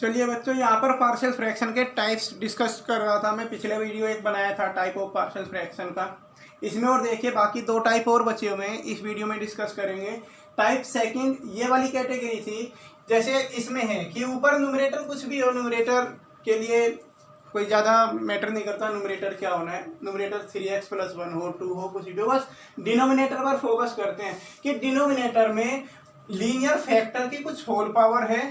चलिए बच्चों, यहाँ पर पार्शियल फ्रैक्शन के टाइप्स डिस्कस कर रहा था मैं। पिछले वीडियो एक बनाया था टाइप ऑफ पार्शियल फ्रैक्शन का, इसमें और देखिए बाकी दो टाइप और बचे हुए हैं, इस वीडियो में डिस्कस करेंगे। टाइप सेकंड ये वाली कैटेगरी थी, जैसे इसमें है कि ऊपर न्यूमरेटर कुछ भी हो, न्यूमरेटर के लिए कोई ज़्यादा मैटर नहीं करता न्यूमरेटर क्या होना है, न्यूमरेटर 3x+1 हो, 2 हो, कुछ भी हो, बस डिनोमिनेटर पर फोकस करते हैं कि डिनोमिनेटर में लीनियर फैक्टर की कुछ होल पावर है,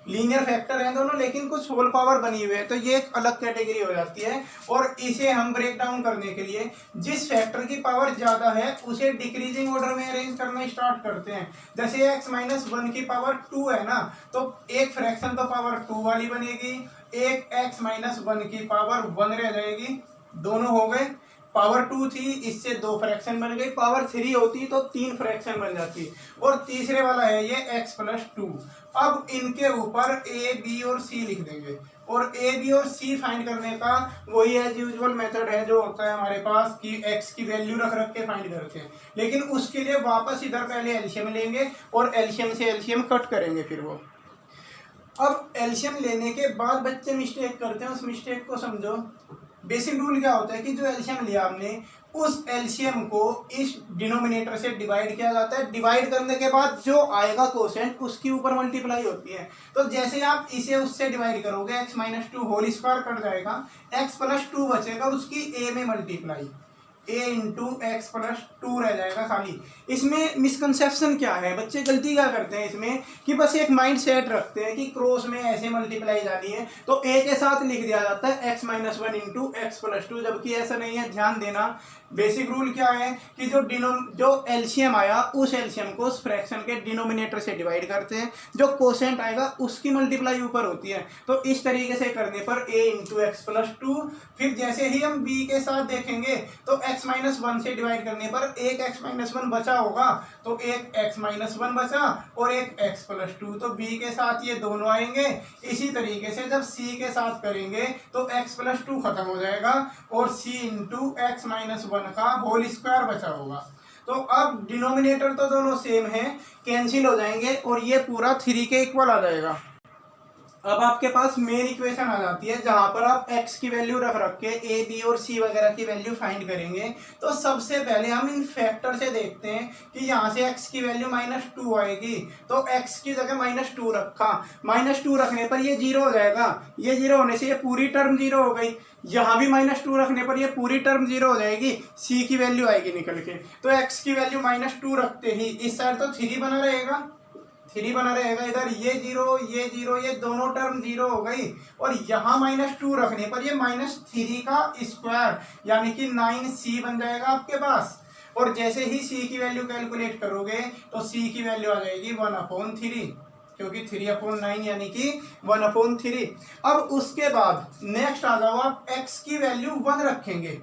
लीनियर फैक्टर है दोनों, लेकिन कुछ होल पावर बनी हुई है, तो ये एक अलग कैटेगरी हो जाती है। और इसे हम ब्रेक डाउन करने के लिए जिस फैक्टर की पावर ज्यादा है उसे डिक्रीजिंग ऑर्डर में अरेंज करना स्टार्ट करते हैं। जैसे x-1 की पावर 2 है ना, तो एक फ्रैक्शन तो पावर 2 वाली बनेगी, एक x-1 की पावर 1 रह जाएगी, दोनों हो गए। पावर 2 थी, इससे 2 फ्रैक्शन बन गई, पावर 3 होती तो 3 फ्रैक्शन बन जाती। और तीसरे वाला है ये x+2। अब इनके ऊपर a, b और c लिख देंगे, और a, b और c फाइंड करने का वही एज यूजुअल मेथड है जो होता है हमारे पास कि x की वैल्यू रख रख के फाइंड करते हैं। लेकिन उसके लिए वापस इधर पहले एलसीएम लेंगे और एलसीएम से एलसीएम कट करेंगे फिर वो। अब एलसीएम लेने के बाद बच्चे मिस्टेक करते हैं, उस मिस्टेक को समझो। बेसिक रूल क्या होता है कि जो एलसीएम लिया हमने, उस एलसीएम को इस डिनोमिनेटर से डिवाइड किया जाता है। डिवाइड करने के बाद जो आएगा कोसेंट उसके ऊपर मल्टीप्लाई होती है। तो जैसे आप इसे उससे डिवाइड करोगे, x-2 होल स्क्वायर कट जाएगा, x+2 बचेगा, उसकी a में मल्टीप्लाई, a इंटू x+2 रह जाएगा खाली। इसमें मिसकंसेप्शन क्या है, बच्चे गलती क्या करते हैं इसमें कि बस एक माइंड सेट रखते हैं कि क्रॉस में ऐसे मल्टीप्लाई जानी है तो a के साथ लिख दिया जाता है x-1 इंटू x+2, जबकि ऐसा नहीं है। ध्यान देना, बेसिक रूल क्या है कि जो एलसीएम आया उस एलसीएम को उस फ्रैक्शन के डिनोमिनेटर से डिवाइड करते हैं, जो कोसेंट आएगा उसकी मल्टीप्लाई ऊपर होती है। तो इस तरीके से करने पर a इंटू x+2, फिर जैसे ही हम b के साथ देखेंगे तो x-1 से डिवाइड करने पर एक x-1 बचा होगा, तो एक x-1 बचा और एक x+2, तो b के साथ ये दोनों आएंगे। इसी तरीके से जब c के साथ करेंगे तो x+2 खत्म हो जाएगा और c इंटू x-1 का होल स्क्वायर बचा होगा। तो अब डिनोमिनेटर तो दोनों सेम है, कैंसिल हो जाएंगे और ये पूरा 3 के इक्वल आ जाएगा। अब आपके पास मेन इक्वेशन आ जाती है जहां पर आप x की वैल्यू रख रख के a, b और c वगैरह की वैल्यू फाइंड करेंगे। तो सबसे पहले हम इन फैक्टर से देखते हैं कि यहाँ से x की वैल्यू -2 आएगी, तो x की जगह -2 रखा, -2 रखने पर ये 0 हो जाएगा, ये 0 होने से ये पूरी टर्म 0 हो गई। यहाँ भी -2 रखने पर ये पूरी टर्म 0 हो जाएगी, c की वैल्यू आएगी निकल के। तो x की वैल्यू -2 रखते ही इस साइड तो 3 बना रहेगा, 3 बना रहेगा, इधर ये 0 ये 0, ये दोनों टर्म 0 हो गई। और यहाँ -2 रखने पर ये -3 का स्क्वायर यानी कि 9c बन जाएगा आपके पास। और जैसे ही c की वैल्यू कैलकुलेट करोगे तो c की वैल्यू आ जाएगी 1/3, क्योंकि 3/9 यानी कि 1/3। अब उसके बाद नेक्स्ट आ जाओ, आप x की वैल्यू 1 रखेंगे,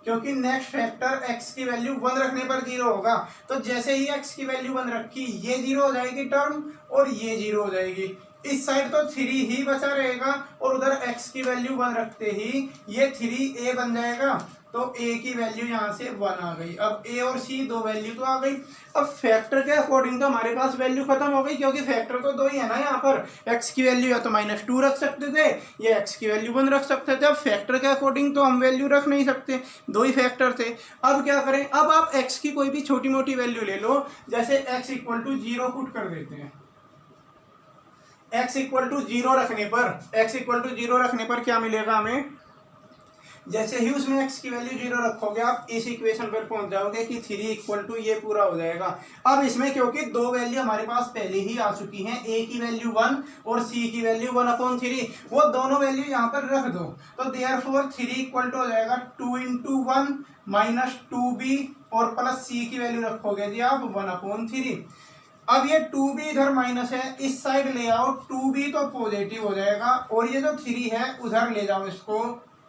क्योंकि नेक्स्ट फैक्टर x की वैल्यू 1 रखने पर 0 होगा। तो जैसे ही x की वैल्यू 1 रखी, ये 0 हो जाएगी टर्म और ये 0 हो जाएगी। इस साइड तो 3 ही बचा रहेगा और उधर x की वैल्यू 1 रखते ही ये 3a बन जाएगा, तो a की वैल्यू यहाँ से 1 आ गई। अब a और c दो वैल्यू तो आ गई। अब फैक्टर के अकॉर्डिंग तो हमारे पास वैल्यू खत्म हो गई, क्योंकि फैक्टर तो दो ही है ना। यहाँ पर x की वैल्यू या तो -2 रख सकते थे, ये x की वैल्यू 1 रख सकते थे। अब फैक्टर के अकॉर्डिंग तो हम वैल्यू रख नहीं सकते, दो ही फैक्टर थे। अब क्या करें, अब आप x की कोई भी छोटी मोटी वैल्यू ले लो, जैसे x = 0 पुट कर देते हैं। x = 0 रखने पर क्या मिलेगा हमें, जैसे ही उसमें x की वैल्यू 0 रखोगे आप इस इक्वेशन पर पहुंच जाओगे कि 3 = ये पूरा हो जाएगा। अब इसमें क्योंकि दो वैल्यू हमारे पास पहले ही आ चुकी हैं, a की वैल्यू 1 और c की वैल्यू 1/3, वो दोनों वैल्यू यहाँ पर रख दो। तो देयरफॉर 3 = हो जाएगा 2 × 1 -2b और प्लस c की वैल्यू रखोगे जी आप 1/3। अब ये 2b इधर माइनस है, इस साइड ले आओ, 2b तो पॉजिटिव हो जाएगा और ये जो 3 है उधर ले जाओ इसको,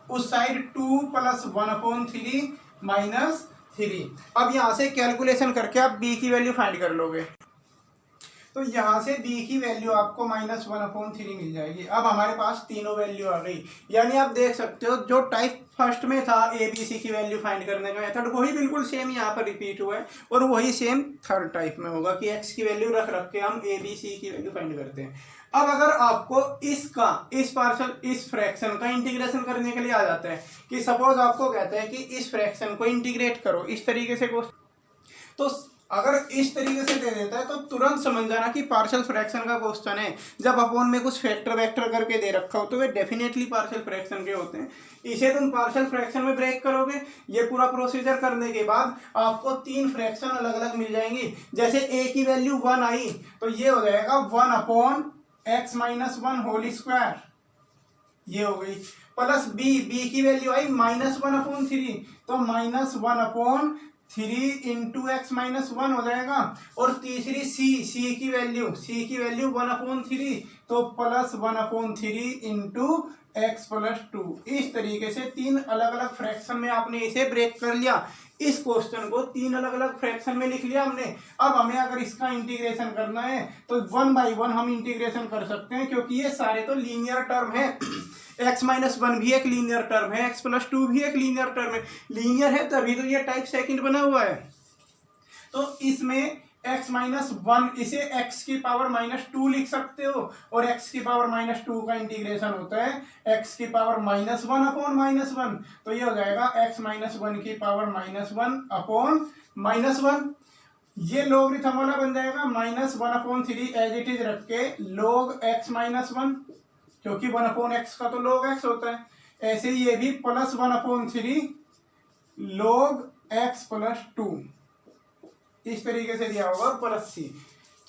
उस साइड 2 + 1/3 -3। अब यहाँ से कैलकुलेशन करके आप b की वैल्यू फाइंड कर लोगे। तो यहाँ से b की वैल्यू आपको -1/3 मिल जाएगी। अब हमारे पास तीनों वैल्यू आ गई, यानी आप देख सकते हो जो टाइप फर्स्ट में था ए बी सी की वैल्यू फाइंड करने का मेथड, वही बिल्कुल सेम यहाँ पर रिपीट हुआ है और वही सेम थर्ड टाइप में होगा कि x की वैल्यू रख रख के हम ए बी सी की वैल्यू फाइंड करते हैं। अब अगर आपको इस फ्रैक्शन का इंटीग्रेशन करने के लिए आ जाता है कि सपोज आपको कहता है कि इस फ्रैक्शन को इंटीग्रेट करो इस तरीके से, तो अगर इस तरीके से दे देता है तो तुरंत समझ जाना कि पार्शियल फ्रैक्शन का क्वेश्चन है। जब अपोन में कुछ फैक्टर वेक्टर करके दे रखा हो तो वे डेफिनेटली पार्शियल फ्रैक्शन के होते हैं। इसे तुम पार्शियल फ्रैक्शन में ब्रेक करोगे, ये पूरा प्रोसीजर करने के बाद आपको 3 फ्रैक्शन अलग अलग मिल जाएंगी। जैसे a की वैल्यू 1 आई तो ये हो जाएगा 1/x-1 होल स्क्वायर, ये हो गई, प्लस b की वैल्यू आई -1/3 तो -1/3 x-1 हो जाएगा। और तीसरी c की वैल्यू 1/3 तो +1/3 x+2। इस तरीके से 3 अलग अलग फ्रैक्शन में आपने इसे ब्रेक कर लिया। इस क्वेश्चन को 3 अलग अलग फ्रैक्शन में लिख लिया हमने। अब हमें अगर इसका इंटीग्रेशन करना है तो 1 बाई 1 हम इंटीग्रेशन कर सकते हैं, क्योंकि ये सारे तो लीनियर टर्म है। x-1 भी एक लीनियर टर्म है, x+2 भी एक लीनियर टर्म है। लीनियर है तभी तो ये टाइप सेकंड बना हुआ है। तो इसमें x-1 इसे x की पावर -2 लिख सकते हो और x की पावर -2 का इंटीग्रेशन होता है x की पावर -1/-1, तो ये हो जाएगा x-1 की पावर -1/-1। ये लोगरिथम वाला बन जाएगा -1/3 एज इट इज रख के log x-1, क्योंकि 1/x का तो log x होता है। ऐसे ही ये भी +1/3 log x+2 इस तरीके से दिया होगा, प्लस c।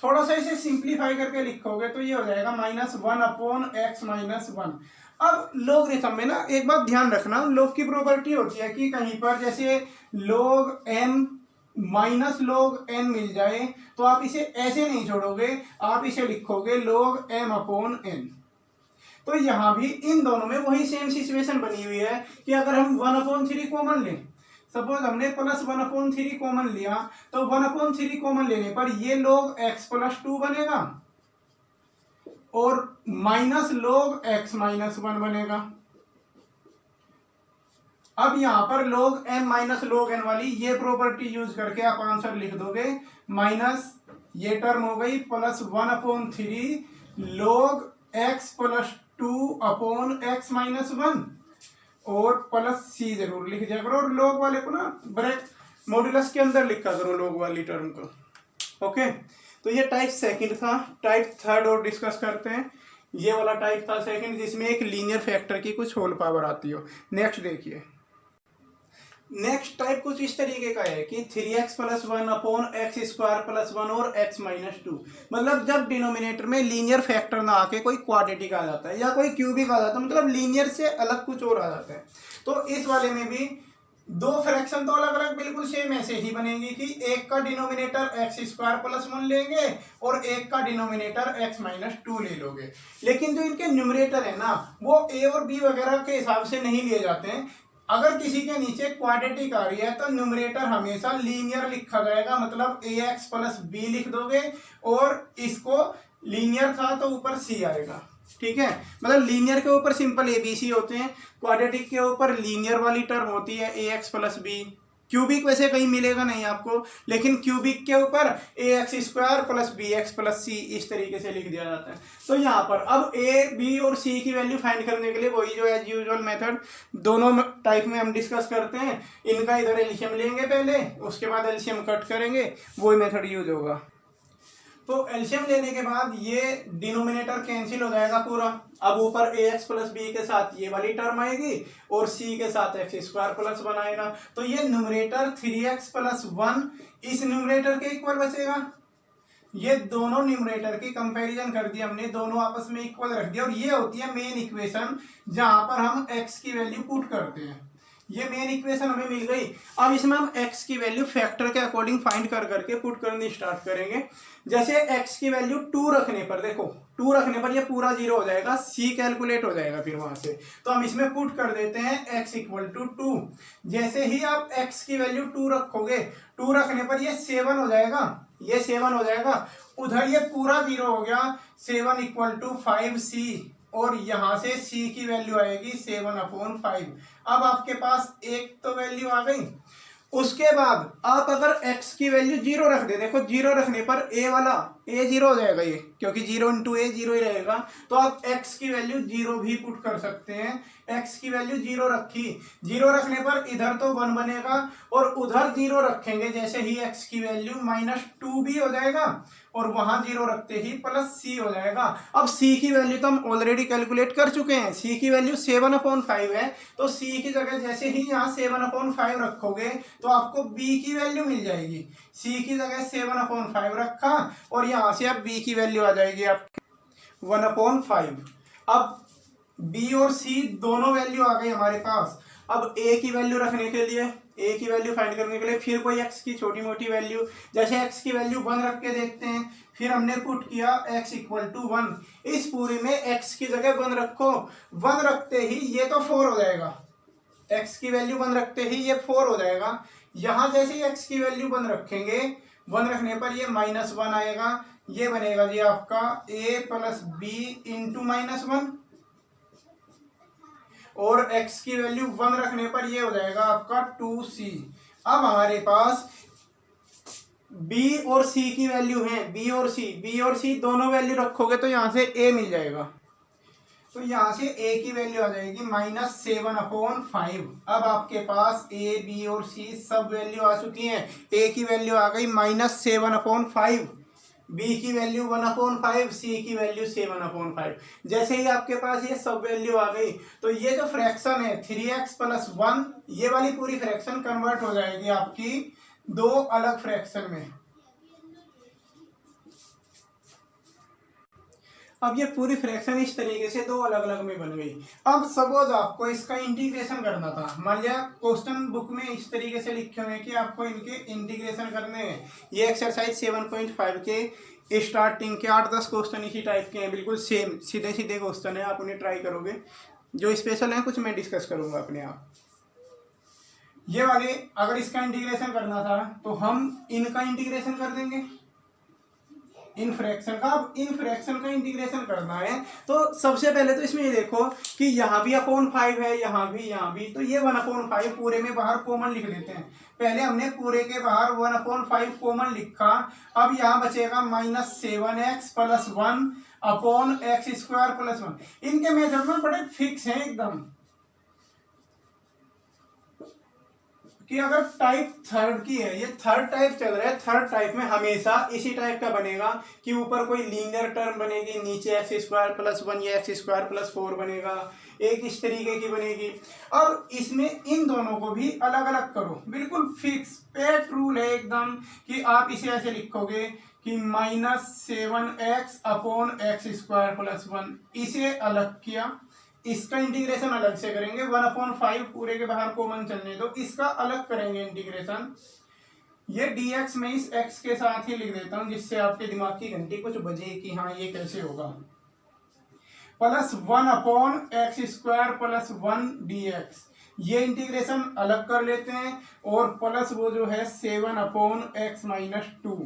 थोड़ा सा इसे सिंप्लीफाई करके लिखोगे तो ये हो जाएगा -1/x-1। अब लोगरिथम में ना एक बात ध्यान रखना, लोग की प्रॉपर्टी होती है कि कहीं पर जैसे log m -log n मिल जाए तो आप इसे ऐसे नहीं छोड़ोगे, आप इसे लिखोगे log m/n। तो यहां भी इन दोनों में वही सेम सिचुएशन बनी हुई है कि अगर हम 1/3 कॉमन लें, सपोज हमने +1/3 कॉमन लिया तो 1/3 कॉमन लेने पर ये log x+2 बनेगा और -log x-1 बनेगा। अब यहां पर log m -log n वाली ये प्रॉपर्टी यूज करके आप आंसर लिख दोगे, माइनस ये टर्म हो गई +1/3 log x+2/x-1 और प्लस c जरूर लिख दिया करो, और log वाले को ना ब्रैकेट मॉड्यूलस के अंदर लिखा करो log वाली टर्म को। ओके, तो ये टाइप सेकंड था। टाइप थर्ड और डिस्कस करते हैं। ये वाला टाइप था सेकंड जिसमें एक लीनियर फैक्टर की कुछ होल पावर आती हो। नेक्स्ट देखिए, नेक्स्ट टाइप कुछ इस तरीके का है कि 3x + 1/x² + 1 और x-2। मतलब जब डिनोमिनेटर में लीनियर फैक्टर ना आके कोई क्वाड्रेटिक आ जाता है या कोई क्यूबिक आ जाता है, मतलब लीनियर से अलग कुछ और आ जाता है। तो इस वाले में भी 2 फ्रैक्शन तो अलग अलग बिल्कुल सेम ऐसे ही बनेंगी कि एक का डिनोमिनेटर x² + 1 लेंगे और एक का डिनोमिनेटर x-2 ले लोगे। लेकिन जो इनके न्यूमरेटर है ना वो a और b वगैरह के हिसाब से नहीं लिए जाते हैं। अगर किसी के नीचे क्वाड्रेटिक आ रही है तो न्यूमरेटर हमेशा लीनियर लिखा जाएगा, मतलब ax + b लिख दोगे और इसको लीनियर था तो ऊपर c आएगा। ठीक है, मतलब लीनियर के ऊपर सिंपल abc होते हैं, क्वाड्रेटिक के ऊपर लीनियर वाली टर्म होती है ax + b। क्यूबिक वैसे कहीं मिलेगा नहीं आपको, लेकिन क्यूबिक के ऊपर ax² + bx + c इस तरीके से लिख दिया जाता है। तो यहाँ पर अब a b और c की वैल्यू फाइंड करने के लिए वही जो एज यूजुअल मेथड दोनों टाइप में हम डिस्कस करते हैं। इनका इधर एलसीएम लेंगे पहले, उसके बाद एलसीएम कट करेंगे, वही मेथड यूज होगा। तो एलसीएम लेने के बाद ये डिनोमिनेटर कैंसिल हो जाएगा पूरा। अब ऊपर ax + b के साथ ये वाली टर्म आएगी और c के साथ x² + 1 आएगा। तो ये न्यूमरेटर 3x + 1 इस न्यूमरेटर के इक्वल बचेगा। ये दोनों न्यूमरेटर की कंपैरिजन कर दिया हमने, दोनों आपस में इक्वल रख दिया। और ये होती है मेन इक्वेशन जहां पर हम x की वैल्यू पुट करते हैं। ये मेन इक्वेशन हमें मिल गई। अब इसमें हम x की वैल्यू फैक्टर के अकॉर्डिंग फाइंड कर करके पुट करनी स्टार्ट करेंगे। जैसे x की वैल्यू 2 रखने पर, देखो 2 रखने पर ये पूरा 0 हो जाएगा, c कैलकुलेट हो जाएगा फिर वहां से, तो हम इसमें पुट कर देते हैं x इक्वल टू 2। जैसे ही आप x की वैल्यू 2 रखोगे, 2 रखने पर ये 7 हो जाएगा, ये 7 हो जाएगा, उधर ये पूरा 0 हो गया, 7 इक्वल टू 5c, और यहां से c की वैल्यू आएगी 7/5। अब आपके पास एक तो वैल्यू आ गई। उसके बाद आप अगर x की वैल्यू 0 रख दे, देखो 0 रखने पर a वाला a 0 हो जाएगा ये, क्योंकि 0 इंटू a 0 ही रहेगा, तो आप x की वैल्यू 0 भी पुट कर सकते हैं। x की वैल्यू 0 रखी, 0 रखने पर इधर तो 1 बनेगा और उधर 0 रखेंगे, जैसे ही x की वैल्यू -2 भी हो जाएगा और वहां 0 रखते ही +c हो जाएगा। अब c की वैल्यू तो हम ऑलरेडी कैलकुलेट कर चुके हैं, c की वैल्यू 7/5 है, तो c की जगह जैसे ही यहाँ 7/5 रखोगे तो आपको b की वैल्यू मिल जाएगी। c की जगह 7/5 रखा और यहाँ से अब b की वैल्यू आ जाएगी आपकी 1/5। अब b और c दोनों वैल्यू आ गई हमारे पास। अब a की वैल्यू रखने के लिए, a की वैल्यू फाइंड करने के लिए फिर कोई x की छोटी मोटी वैल्यू, जैसे x की वैल्यू 1 रख के देखते हैं, फिर हमने पुट किया x इक्वल टू 1। इस पूरी में x की जगह 1 रखो, 1 रखते ही ये तो 4 हो जाएगा, x की वैल्यू 1 रखते ही ये 4 हो जाएगा। यहाँ जैसे ही x की वैल्यू 1 रखेंगे, 1 रखने पर ये -1 आएगा, ये बनेगा जी आपका a प्लस b इंटू -1, और x की वैल्यू 1 रखने पर ये हो जाएगा आपका 2c। अब हमारे पास b और c की वैल्यू है, b और c दोनों वैल्यू रखोगे तो यहाँ से a मिल जाएगा, तो यहाँ से a की वैल्यू आ जाएगी -7/5। अब आपके पास a b और c सब वैल्यू आ चुकी हैं। a की वैल्यू आ गई -7/5, b की वैल्यू 1/5, c की वैल्यू 7/5। जैसे ही आपके पास ये सब वैल्यू आ गई तो ये जो फ्रैक्शन है 3x + 1, ये वाली पूरी फ्रैक्शन कन्वर्ट हो जाएगी आपकी दो अलग फ्रैक्शन में। अब ये पूरी फ्रैक्शन इस तरीके से दो अलग अलग में बन गई। अब सपोज आपको इसका इंटीग्रेशन करना था, मान लिया क्वेश्चन बुक में इस तरीके से लिखे हुए हैं कि आपको इनके इंटीग्रेशन करने हैं। ये एक्सरसाइज 7.5 के स्टार्टिंग के 8-10 क्वेश्चन इसी टाइप के हैं, बिल्कुल सेम सीधे सीधे क्वेश्चन है, आप उन्हें ट्राई करोगे। जो स्पेशल है कुछ मैं डिस्कस करूंगा अपने आप। ये वाले अगर इसका इंटीग्रेशन करना था तो हम इनका इंटीग्रेशन कर देंगे, इन फ्रैक्शन का। अब इन फ्रैक्शन का इंटीग्रेशन करना है तो सबसे पहले तो इसमें ये देखो कि यहाँ भी /5 है, यहाँ भी, तो ये 1/5 पूरे में बाहर कॉमन लिख देते हैं। पहले हमने पूरे के बाहर 1/5 कॉमन लिखा, अब यहाँ बचेगा -7x + 1/x² + 1। इनके मेथड में बड़े फिक्स हैं एकदम, कि अगर टाइप थर्ड की है, ये थर्ड टाइप चल रहा है, थर्ड टाइप में हमेशा इसी टाइप का बनेगा कि ऊपर कोई लीनियर टर्म बनेगी, नीचे x² + 1 या x² + 4 बनेगा, एक इस तरीके की बनेगी। अब इसमें इन दोनों को भी अलग अलग करो, बिल्कुल फिक्स पेट रूल है एकदम, कि आप इसे ऐसे लिखोगे कि -7x/x² + 1, इसे अलग किया, इसका इंटीग्रेशन अलग से करेंगे, 1/5 पूरे के बाहर कॉमन चलने दो, इसका अलग करेंगे इंटीग्रेशन। ये dx में इस x के साथ ही लिख देता हूं, जिससे आपके दिमाग की घंटी कुछ बजे कि हाँ ये कैसे होगा। +1/x² + 1 dx, ये इंटीग्रेशन अलग कर लेते हैं, और प्लस वो जो है 7/x - 2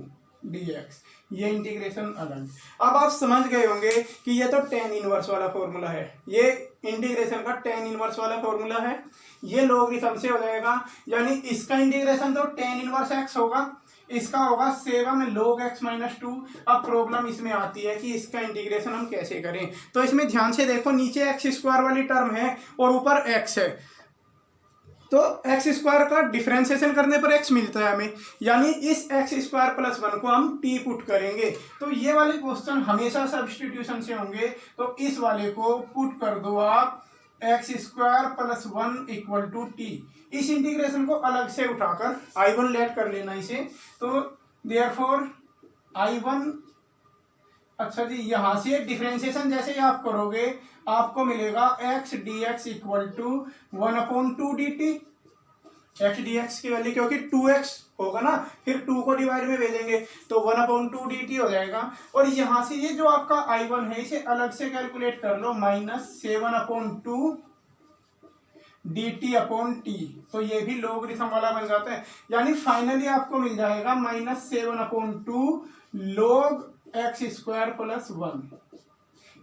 dx, ये इंटीग्रेशन अलग। अब आप समझ गए होंगे कि ये तो tan इनवर्स वाला फॉर्मूला है, ये इंटीग्रेशन का tan इनवर्स वाला फॉर्मूला है, ये लॉगरिथम से हो जाएगा, यानी इसका इंटीग्रेशन तो tan इनवर्स x होगा, इसका होगा 7 log x - 2। अब प्रॉब्लम इसमें आती है कि इसका इंटीग्रेशन हम कैसे करें, तो इसमें ध्यान से देखो, नीचे x² वाली टर्म है और ऊपर x है, तो x² का डिफरेंशिएशन करने पर x मिलता है हमें, यानी इस x² + 1 को हम t पुट करेंगे। तो ये वाले क्वेश्चन हमेशा सब्स्टिट्यूशन से होंगे, तो इस वाले को पुट कर दो आप x² + 1 = t। इस इंटीग्रेशन को अलग से उठाकर I1 लेट कर लेना इसे, तो देयरफॉर I1, अच्छा जी, यहाँ से डिफरेंशिएशन जैसे ही आप करोगे आपको मिलेगा x dx = 1/2 dt, x D x की वैल्यू, क्योंकि 2x होगा ना, फिर 2 को डिवाइड में भेजेंगे तो 1/2 dt हो जाएगा। और यहाँ से ये जो आपका I1 है इसे अलग से कैलकुलेट कर लो, -7/2 dt/t, तो ये भी लोगरिथम वाला बन जाता है। यानी फाइनली आपको मिल जाएगा -7/2 log x² + 1।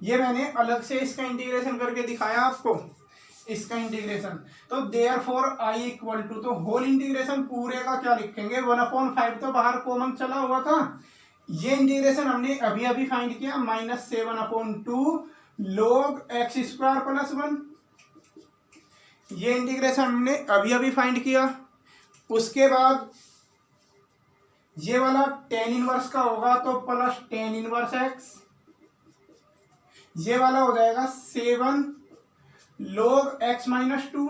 ये मैंने अलग से इसका इंटीग्रेशन करके दिखाया आपको, इसका इंटीग्रेशन। तो देयरफॉर I इक्वल टू, तो होल इंटीग्रेशन पूरे का क्या लिखेंगे, 1/5 तो बाहर कॉमन चला हुआ था, ये इंटीग्रेशन हमने अभी अभी फाइंड किया, -7/2 log x² + 1। ये इंटीग्रेशन हमने अभी अभी फाइंड किया। उसके बाद ये वाला tan इनवर्स का होगा तो प्लस tan इनवर्स x, ये वाला हो जाएगा 7 log x - 2,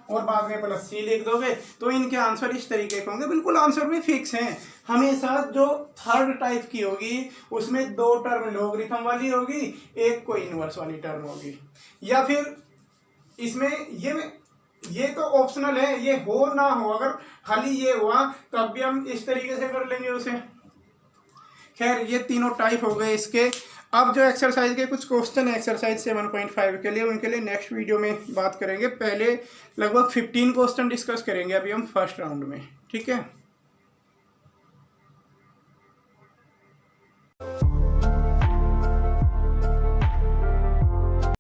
और बाद में प्लस c लिख दोगे। तो इनके आंसर इस तरीके के होंगे, बिल्कुल आंसर भी फिक्स हैं। हमेशा जो थर्ड टाइप की होगी उसमें 2 टर्म लोगरिथम वाली होगी, एक कोई इनवर्स वाली टर्म होगी। या फिर इसमें ये तो ऑप्शनल है, ये हो ना हो, अगर खाली ये हुआ तब भी हम इस तरीके से कर लेंगे उसे। खैर ये तीनों टाइप हो गए इसके। अब जो एक्सरसाइज के कुछ क्वेश्चन है एक्सरसाइज 7.5 के लिए, उनके लिए नेक्स्ट वीडियो में बात करेंगे। पहले लगभग 15 क्वेश्चन डिस्कस करेंगे अभी हम फर्स्ट राउंड में, ठीक है।